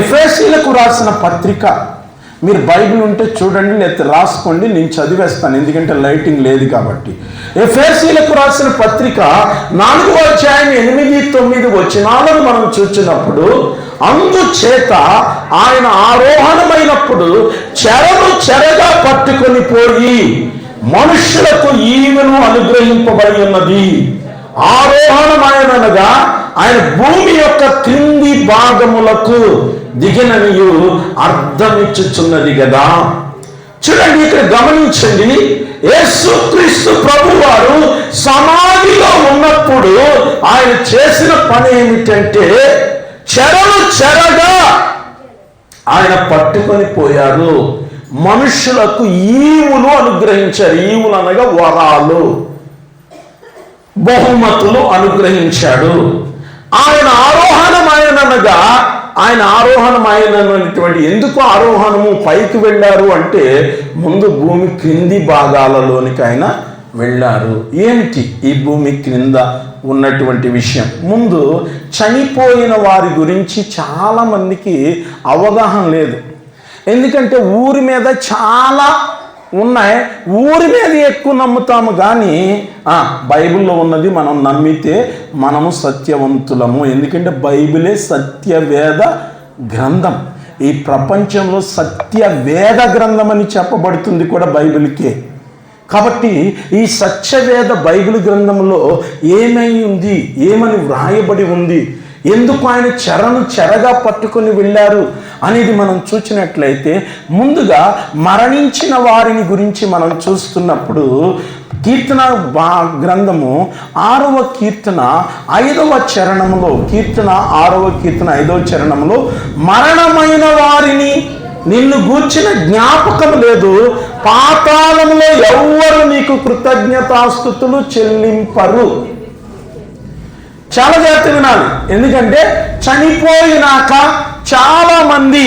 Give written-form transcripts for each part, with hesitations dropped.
ఎఫెసీయులకు రాసిన పత్రిక, మీరు బైబిల్ ఉంటే చూడండి, లేకపోతే రాసుకోండి, నేను చదివేస్తాను ఎందుకంటే లైటింగ్ లేదు కాబట్టి. ఎఫెసీయులకు రాసిన పత్రిక 4వ అధ్యాయం 8-9 వచనాలను మనం చూచినప్పుడు, అందుచేత ఆయన ఆరోహణమైనప్పుడు చెరను చెరగా పట్టుకొని పోయి మనుషులకు ఈమెను అనుగ్రహింపబడి ఉన్నది. ఆరోహణమైనగా ఆయన భూమి యొక్క క్రింది భాగములకు దిగిననియు అర్థమిచ్చుచున్నది కదా. చూడండి, ఇక్కడ గమనించండి, యేసుక్రీస్తు ప్రభువారు సమాధిలో ఉన్నప్పుడు ఆయన చేసిన పని ఏమిటంటే చెరలు చెరగా ఆయన పట్టుకొని పోయారు, మనుషులకు ఈవులు అనుగ్రహించారు. ఈవులు అనగా వరాలు, బహుమతులు అనుగ్రహించాడు. ఆయన ఆరోహణమైనగా ఆయన ఆరోహణమైనటువంటి, ఎందుకు ఆరోహణము పైకి వెళ్ళారు అంటే ముందు భూమి క్రింది భాగాలలోనికి ఆయన వెళ్ళారు. ఏమిటి ఈ భూమి క్రింద ఉన్నటువంటి విషయం? ముందు చనిపోయిన వారి గురించి చాలామందికి అవగాహన లేదు. ఎందుకంటే ఊరి మీద చాలా ఉన్నాయి, ఊరి మీద ఎక్కువ నమ్ముతాము, కానీ బైబిల్లో ఉన్నది మనం నమ్మితే మనము సత్యవంతులము. ఎందుకంటే బైబిలే సత్యవేద గ్రంథం. ఈ ప్రపంచంలో సత్యవేద గ్రంథం అని చెప్పబడుతుంది కూడా బైబిల్కే. కాబట్టి ఈ సత్యవేద బైబిల్ గ్రంథంలో ఏమై ఉంది, ఏమని వ్రాయబడి ఉంది, ఎందుకు ఆయన చెరను చెరగా పట్టుకొని వెళ్ళారు అనేది మనం చూసినట్లయితే, ముందుగా మరణించిన వారిని గురించి మనం చూస్తున్నప్పుడు కీర్తన గ్రంథము 6వ కీర్తన 5వ చరణంలో, కీర్తన 6వ కీర్తన 5వ చరణంలో, మరణమైన వారిని నిన్ను గూర్చిన జ్ఞాపకం లేదు, పాతాళంలో ఎవ్వరు నీకు కృతజ్ఞతాస్తుతులు చెల్లింపరు. చాలా జాగ్రత్త వినాలి, ఎందుకంటే చనిపోయినాక చాలా మంది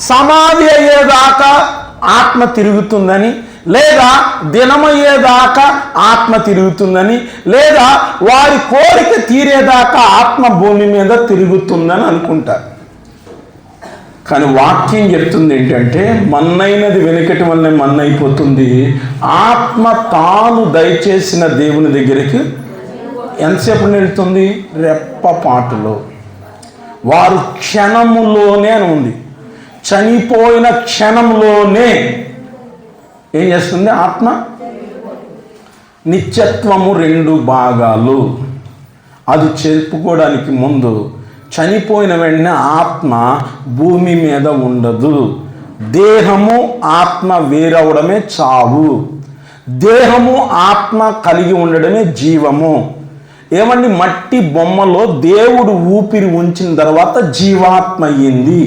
సమాధి అయ్యేదాకా ఆత్మ తిరుగుతుందని, లేదా దినమయ్యేదాకా ఆత్మ తిరుగుతుందని, లేదా వారి కోరిక తీరేదాకా ఆత్మ భూమి మీద తిరుగుతుందని అనుకుంటారు. కానీ వాక్యం చెప్తుంది ఏంటంటే, మన్నైనది వెనుకటి వల్లనే మన్నైపోతుంది, ఆత్మ తాను దయచేసిన దేవుని దగ్గరికి ఎంతసేపు వెళ్తుంది? రెప్పపాటులో. వారు క్షణములోనే అని ఉంది, చనిపోయిన క్షణంలోనే ఏం చేస్తుంది ఆత్మ? నిత్యత్వము 2 భాగాలు. అది చెప్పుకోవడానికి ముందు చనిపోయిన వెంటనే ఆత్మ భూమి మీద ఉండదు. దేహము ఆత్మ వేరవడమే చావు, దేహము ఆత్మ కలిగి ఉండడమే జీవము. ఏమండి, మట్టి బొమ్మలో దేవుడు ఊపిరి ఉంచిన తర్వాత జీవాత్మ అయ్యింది.